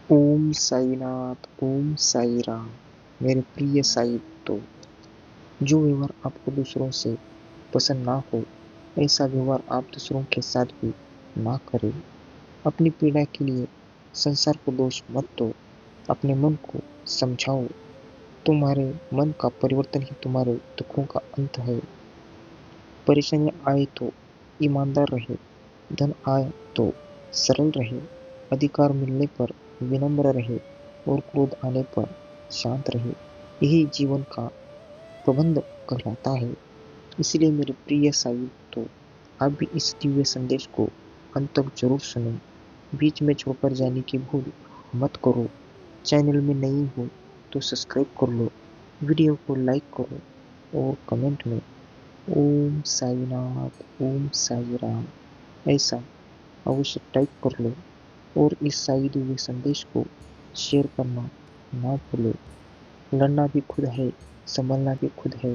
ओम साईनाथ, ओम साई राम। मेरे प्रिय साई भक्तों, जो व्यवहार आपको दूसरों से पसंद ना हो, ऐसा व्यवहार आप दूसरों के साथ भी ना करें। अपनी पीड़ा के लिए संसार को दोष मत दो, अपने मन को समझाओ। तुम्हारे मन का परिवर्तन ही तुम्हारे दुखों का अंत है। परेशानी आए तो ईमानदार रहे, धन आए तो सरल रहे, अधिकार मिलने पर विनम्र रहे और क्रोध आने पर शांत रहे। यही जीवन का प्रबंध कहलाता है। इसलिए मेरे प्रिय साई तो आप भी इस दिव्य संदेश को अंत तक जरूर सुनो। बीच में छोड़कर जाने की भूल मत करो। चैनल में नई हो तो सब्सक्राइब कर लो, वीडियो को लाइक करो और कमेंट में ओम साईनाथ, ओम साई राम ऐसा अवश्य टाइप कर लो और इस साई दिव्य संदेश को शेयर करना ना भूलो। लड़ना भी खुद है, संभलना भी खुद है।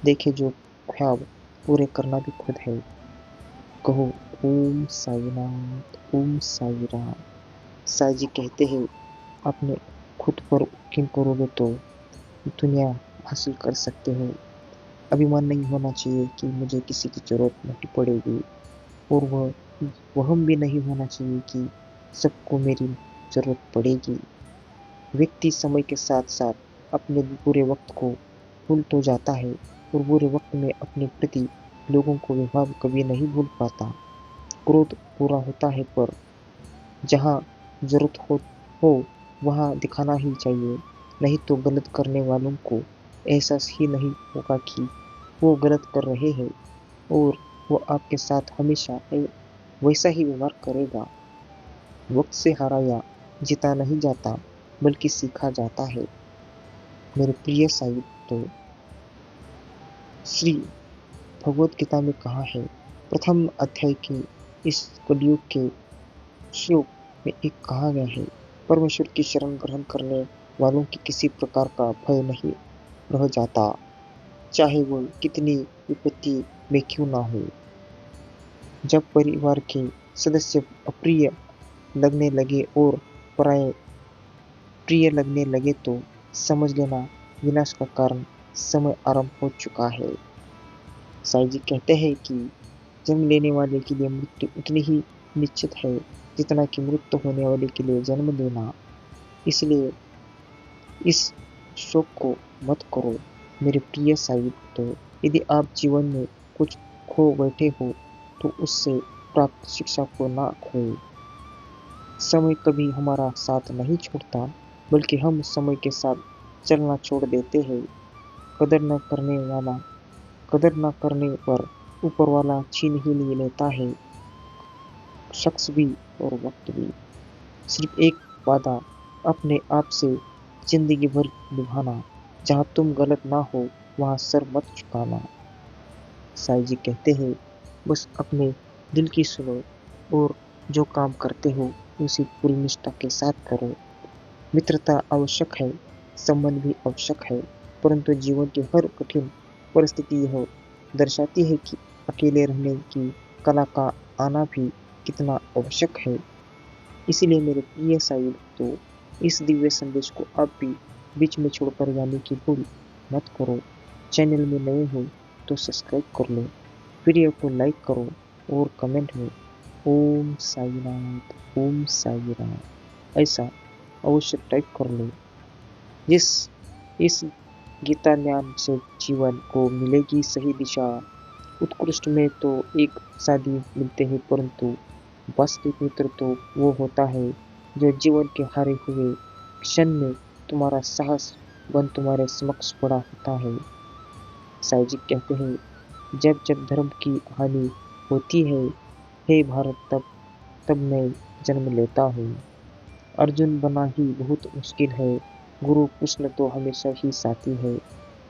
देखे जो ख्वाब पूरे करना भी खुद है। कहो ओम साईनाथ, ओम साई राम। साई जी कहते हैं, अपने खुद पर यकीन करोगे तो दुनिया हासिल कर सकते हो। अभिमान नहीं होना चाहिए कि मुझे किसी की जरूरत नहीं पड़ेगी, और वह भी नहीं होना चाहिए कि सबको मेरी जरूरत पड़ेगी। व्यक्ति समय के साथ साथ अपने बुरे वक्त को भूल तो जाता है, और बुरे वक्त में अपने प्रति लोगों को व्यवहार कभी नहीं भूल पाता। क्रोध पूरा होता है, पर जहाँ जरूरत हो वहाँ दिखाना ही चाहिए। नहीं तो गलत करने वालों को एहसास ही नहीं होगा कि वो गलत कर रहे हैं, और वो आपके साथ हमेशा वैसा ही व्यवहार करेगा। वक्त से हारा या जीता नहीं जाता, बल्कि सीखा जाता है। मेरे प्रिय साई तो श्री भगवत गीता में कहा है, प्रथम अध्याय के इस कलयुग के श्लोक में एक कहा गया है, परमेश्वर की शरण ग्रहण करने वालों की किसी प्रकार का भय नहीं रह जाता, चाहे वो कितनी विपत्ति में क्यों ना हो। जब परिवार के सदस्य अप्रिय लगने लगे और पराये प्रिय लगने लगे तो समझ लेना विनाश का कारण समय आरंभ हो चुका है। साई जी कहते हैं कि जन्म लेने वाले के लिए मृत्यु उतनी ही निश्चित है जितना कि मृत्यु होने वाले के लिए जन्म लेना। इसलिए इस शोक को मत करो मेरे प्रिय साई भक्तों। यदि आप जीवन में कुछ खो बैठे हो तो उससे प्राप्त शिक्षा को ना खोए। समय कभी हमारा साथ नहीं छोड़ता, बल्कि हम समय के साथ चलना छोड़ देते हैं। कदर न करने पर ऊपर वाला छीन ही ले लेता है, शख्स भी और वक्त भी। सिर्फ एक वादा अपने आप से जिंदगी भर निभाना, जहाँ तुम गलत ना हो वहाँ सर मत झुकाना। साई जी कहते हैं, बस अपने दिल की सुनो और जो काम करते हो उसी पूरी निष्ठा के साथ करो। मित्रता आवश्यक है, संबंध भी आवश्यक है, परंतु जीवन की हर कठिन परिस्थिति यह दर्शाती है कि अकेले रहने की कला का आना भी कितना आवश्यक है। इसीलिए मेरे प्रिय साई भक्तों, इस दिव्य संदेश को आप भी बीच में छोड़कर जाने की भूल मत करो। चैनल में नए हो तो सब्सक्राइब कर लो, वीडियो को लाइक करो और कमेंट में ओम साईनाथ, ओम साई राम ऐसा अवश्य टाइप कर लो। जिस इस गीता ज्ञान से जीवन को मिलेगी सही दिशा। उत्कृष्ट में तो एक साथी मिलते हैं, परंतु वास्तविक मित्र तो वो होता है जो जीवन के हारे हुए क्षण में तुम्हारा साहस बन तुम्हारे समक्ष खड़ा होता है। साई जी कहते हैं, जब जब धर्म की हानि होती है, हे भारत, तब तब मैं जन्म लेता हूँ। अर्जुन बना ही बहुत मुश्किल है, गुरु कृष्ण तो हमेशा ही साथी है।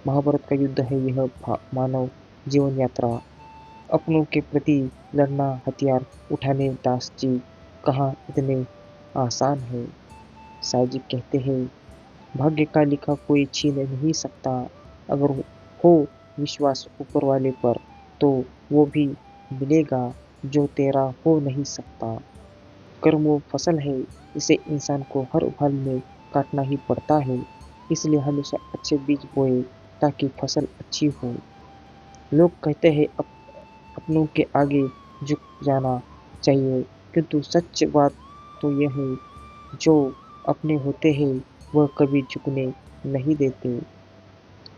महाभारत का युद्ध है यह मानव जीवन यात्रा। अपनों के प्रति लड़ना, हथियार उठाने दास जी कहाँ इतने आसान है। साई जी कहते हैं, भाग्य का लिखा कोई छीन नहीं सकता। अगर हो विश्वास ऊपर वाले पर तो वो भी मिलेगा जो तेरा हो नहीं सकता। कर्म वो फसल है, इसे इंसान को हर हाल में काटना ही पड़ता है। इसलिए हमेशा अच्छे बीज बोए ताकि फसल अच्छी हो। लोग कहते हैं अपनों के आगे झुक जाना चाहिए, किंतु सच बात तो यह है, जो अपने होते हैं वह कभी झुकने नहीं देते।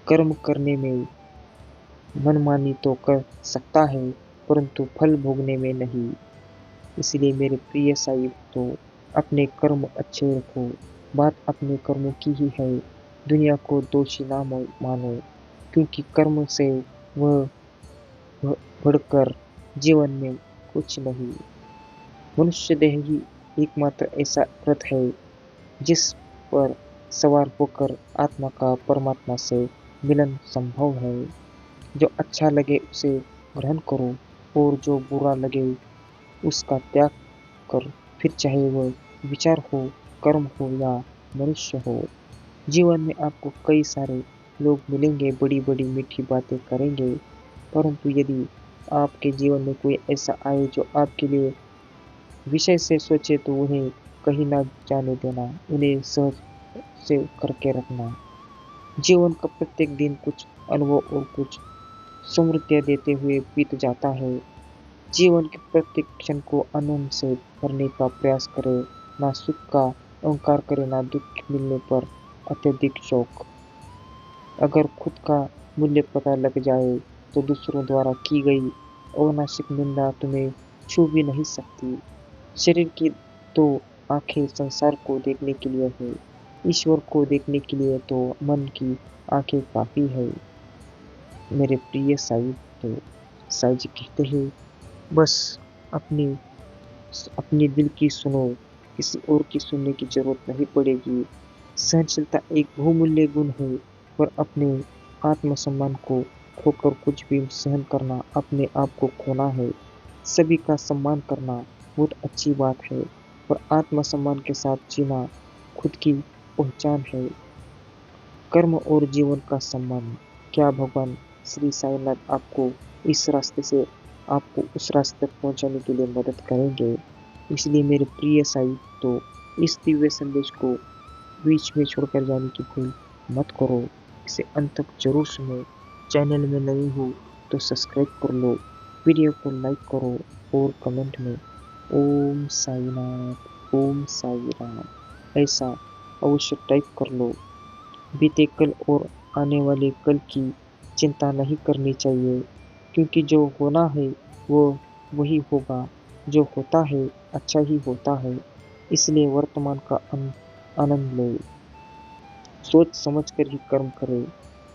कर्म करने में मनमानी तो कर सकता है, परंतु फल भोगने में नहीं। इसलिए मेरे प्रिय साई भक्तों, अपने कर्म अच्छे रखो। बात अपने कर्मों की ही है। दुनिया को दोषी ना मानो, क्योंकि कर्म से वह बढ़कर जीवन में कुछ नहीं। मनुष्य देह ही एकमात्र ऐसा रथ है जिस पर सवार होकर आत्मा का परमात्मा से मिलन संभव है। जो अच्छा लगे उसे ग्रहण करो, और जो बुरा लगे उसका त्याग कर। फिर चाहे वह विचार हो, कर्म हो या मनुष्य हो। जीवन में आपको कई सारे लोग मिलेंगे, बड़ी बड़ी मीठी बातें करेंगे, परंतु यदि आपके जीवन में कोई ऐसा आए जो आपके लिए विषय से सोचे, तो उन्हें कहीं ना जाने देना, उन्हें सहज से करके रखना। जीवन का प्रत्येक दिन कुछ अनुभव और कुछ स्मृतियां देते हुए बीत जाता है। जीवन के प्रत्येक क्षण को आनंद से भरने का प्रयास करे, ना सुख का अहंकार करे, ना दुख मिलने पर अत्यधिक शौक। अगर खुद का मूल्य पता लग जाए, तो दूसरों द्वारा की गई अनावश्यक निंदा तुम्हें छू भी नहीं सकती। शरीर की तो आंखें संसार को देखने के लिए है, ईश्वर को देखने के लिए तो मन की आंखें काफी है। मेरे प्रिय साई, तो साई जी कहते हैं, बस अपनी अपनी दिल की सुनो, किसी और की सुनने की जरूरत नहीं पड़ेगी। सहनशीलता एक बहुमूल्य गुण है, पर अपने आत्मसम्मान को खोकर कुछ भी सहन करना अपने आप को खोना है। सभी का सम्मान करना बहुत अच्छी बात है, पर आत्मसम्मान के साथ जीना खुद की पहचान है। कर्म और जीवन का सम्मान। क्या भगवान श्री साईनाथ आपको इस रास्ते से आपको उस रास्ते तक पहुंचाने के लिए मदद करेंगे। इसलिए मेरे प्रिय साई, तो इस दिव्य संदेश को बीच में छोड़कर जाने की भूल मत करो। इसे अंत तक जरूर सुनो। चैनल में नए हो तो सब्सक्राइब कर लो, वीडियो को लाइक करो, और कमेंट में ओम साईनाथ, ओम साई राम ऐसा अवश्य टाइप कर लो। बीते कल और आने वाले कल की चिंता नहीं करनी चाहिए, क्योंकि जो होना है वो वही होगा। जो होता है अच्छा ही होता है। इसलिए वर्तमान का आनंद लो। सोच समझ कर ही कर्म करें,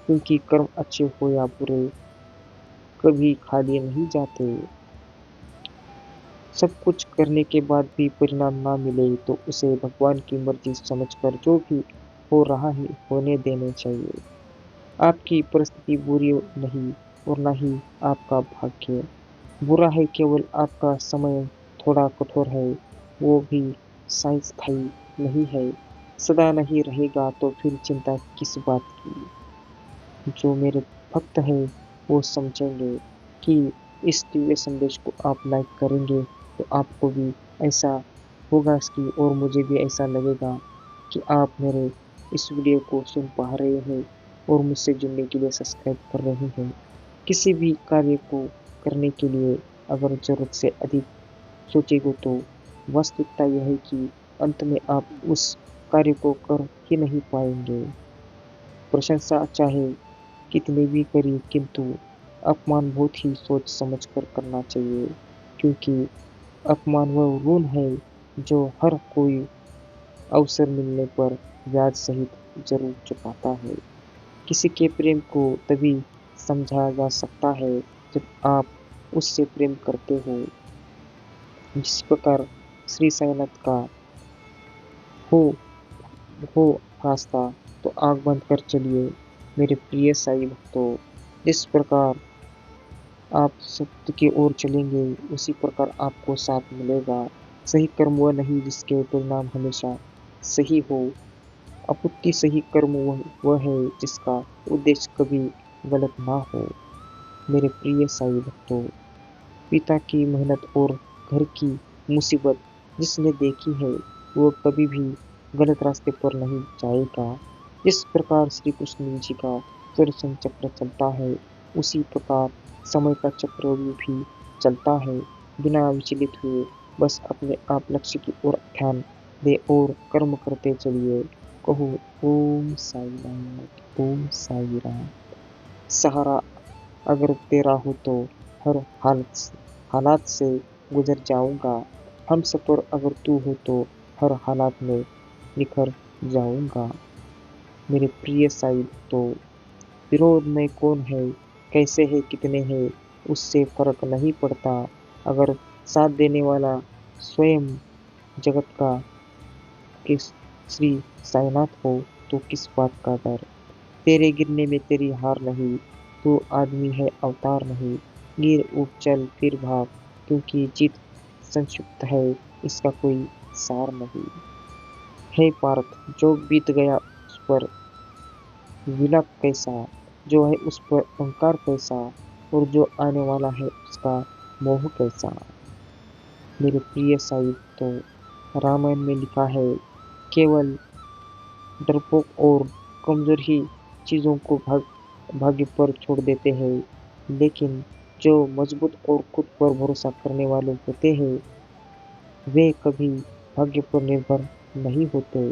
क्योंकि कर्म अच्छे हो या बुरे कभी खाली नहीं जाते। सब कुछ करने के बाद भी परिणाम ना मिले, तो उसे भगवान की मर्जी समझकर जो भी हो रहा है होने देने चाहिए। आपकी परिस्थिति बुरी नहीं, और ना ही आपका भाग्य बुरा है, केवल आपका समय थोड़ा कठोर है। वो भी स्थायी नहीं है, सदा नहीं रहेगा, तो फिर चिंता किस बात की। जो मेरे भक्त हैं वो समझेंगे कि इस दिव्य संदेश को आप लाइक करेंगे, तो आपको भी ऐसा होगा कि, और मुझे भी ऐसा लगेगा कि आप मेरे इस वीडियो को सुन पा रहे हैं और मुझसे जुड़ने के लिए सब्सक्राइब कर रहे हैं। किसी भी कार्य को करने के लिए अगर जरूरत से अधिक सोचेंगे, तो वास्तविकता यह है कि अंत में आप उस कार्य को कर ही नहीं पाएंगे। प्रशंसा चाहे कितने भी करी, किंतु अपमान बहुत ही सोच समझ कर करना चाहिए, क्योंकि अपमान वह ऋण है जो हर कोई अवसर मिलने पर ब्याज सहित जरूर चुकाता है। किसी के प्रेम को तभी समझा जा सकता है जब आप उससे प्रेम करते हो। जिस प्रकार श्री साईनाथ का हो हो रास्ता, तो आग बंद कर चलिए मेरे प्रिय साई भक्तों। जिस प्रकार आप सत्य की ओर चलेंगे, उसी प्रकार आपको साथ मिलेगा। सही कर्म वह नहीं जिसके परिणाम हमेशा सही हो, अपितु सही कर्म वह है जिसका उद्देश्य कभी गलत ना हो। मेरे प्रिय साई भक्तों, पिता की मेहनत और घर की मुसीबत जिसने देखी है वो कभी भी गलत रास्ते पर नहीं जाएगा। जिस प्रकार श्री कृष्ण जी का सुदर्शन चक्र चलता है, उसी प्रकार समय का चक्रव्यूह भी चलता है, बिना विचलित हुए। बस अपने आप लक्ष्य की ओर ध्यान दे और कर्म करते चलिए। कहो ओम साई राम, ओम साई राम। सहारा अगर तेरा हो तो हर हालात से गुजर जाऊंगा। हम सफर अगर तू हो तो हर हालात में निखर जाऊंगा। मेरे प्रिय साई तो विरोध में कौन है, कैसे है, कितने हैं, उससे फर्क नहीं पड़ता। अगर साथ देने वाला स्वयं जगत का कि श्री साईनाथ हो तो किस बात का डर। तेरे गिरने में तेरी हार नहीं, तू आदमी है अवतार नहीं। गिर उठ चल फिर भाग, क्योंकि जीत संक्षिप्त है, इसका कोई सार नहीं। हे पार्थ, जो बीत गया उस पर विलाप कैसा, जो है उस पर अहंकार कैसा, और जो आने वाला है उसका मोह कैसा। मेरे प्रिय साहिब तो रामायण में लिखा है, केवल डरपोक और कमजोर ही चीजों को भाग्य पर छोड़ देते हैं, लेकिन जो मजबूत और खुद पर भरोसा करने वाले होते हैं, वे कभी भाग्य पर निर्भर नहीं होते।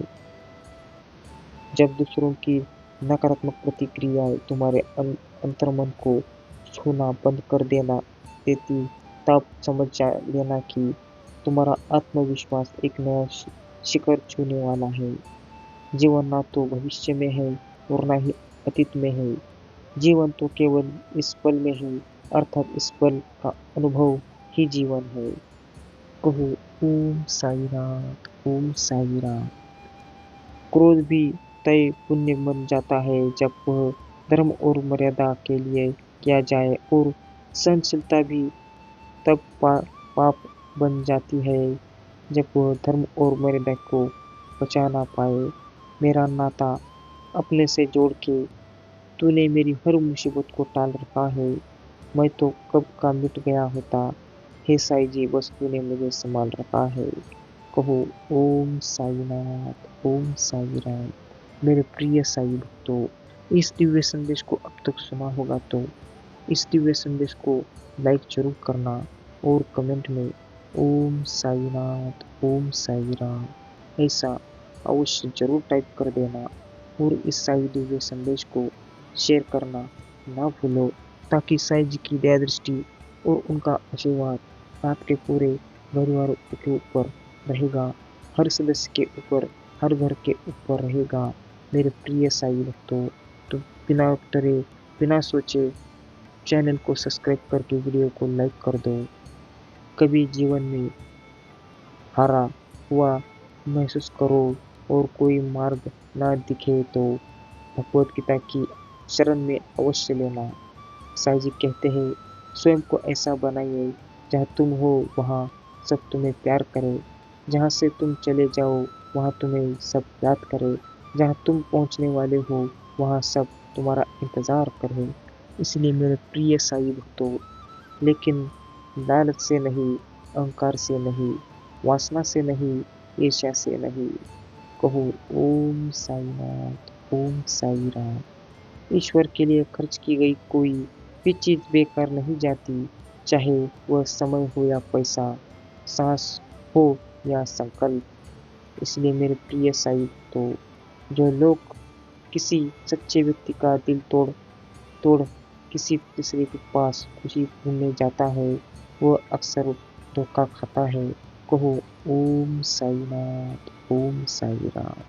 जब दूसरों की नकारात्मक प्रतिक्रियाएं तुम्हारे अंतर्मन को छूना बंद कर देना देती, तब समझ लेना कि तुम्हारा आत्मविश्वास एक नया शिखर छूने वाला है। जीवन ना तो भविष्य में है और ना ही अतीत में है। जीवन तो केवल इस पल में है, अर्थात इस पल का अनुभव ही जीवन है। कहो ओम साई राम, ओम साई राम। क्रोध भी तय पुण्य बन जाता है जब वह धर्म और मर्यादा के लिए किया जाए, और सहनशीलता भी तब पाप बन जाती है जब वह धर्म और मर्यादा को बचा ना पाए। मेरा नाता अपने से जोड़ के तूने मेरी हर मुसीबत को टाल रखा है। मैं तो कब का मिट गया होता। हे साईं जी, बस तूने मुझे संभाल रखा है। कहो ओम साईनाथ, ओम साई राम। मेरे प्रिय साई भक्तों, इस दिव्य संदेश को अब तक सुना होगा तो इस दिव्य संदेश को लाइक जरूर करना, और कमेंट में ओम साईनाथ, ओम साई राम ऐसा अवश्य जरूर टाइप कर देना, और इस साई दिव्य संदेश को शेयर करना ना भूलो, ताकि साई जी की दया दृष्टि और उनका आशीर्वाद आपके पूरे परिवार के ऊपर रहेगा, हर सदस्य के ऊपर, हर घर के ऊपर रहेगा। मेरे प्रिय साई भक्तों, तो बिना डरे, बिना सोचे चैनल को सब्सक्राइब करके वीडियो को लाइक कर दो। कभी जीवन में हारा हुआ महसूस करो और कोई मार्ग ना दिखे तो भगवत गीता की शरण में अवश्य लेना। साईं जी कहते हैं, स्वयं को ऐसा बनाइए जहाँ तुम हो वहाँ सब तुम्हें प्यार करे, जहाँ से तुम चले जाओ वहाँ तुम्हें सब याद करे, जहाँ तुम पहुँचने वाले हो वहाँ सब तुम्हारा इंतज़ार करे। इसलिए मेरे प्रिय साईं भक्तों, लेकिन लालच से नहीं, अहंकार से नहीं, वासना से नहीं, ईर्ष्या से नहीं। कहो ओम साईनाथ, ओम साई राम। ईश्वर के लिए खर्च की गई कोई भी चीज बेकार नहीं जाती, चाहे वह समय हो या पैसा, सांस हो या संकल्प। इसलिए मेरे प्रिय साई, तो जो लोग किसी सच्चे व्यक्ति का दिल तोड़ तोड़ किसी तीसरे के पास खुशी ढूंढने जाता है, वह अक्सर धोखा खाता है। कहो ओम साईनाथ, ओम साई राम।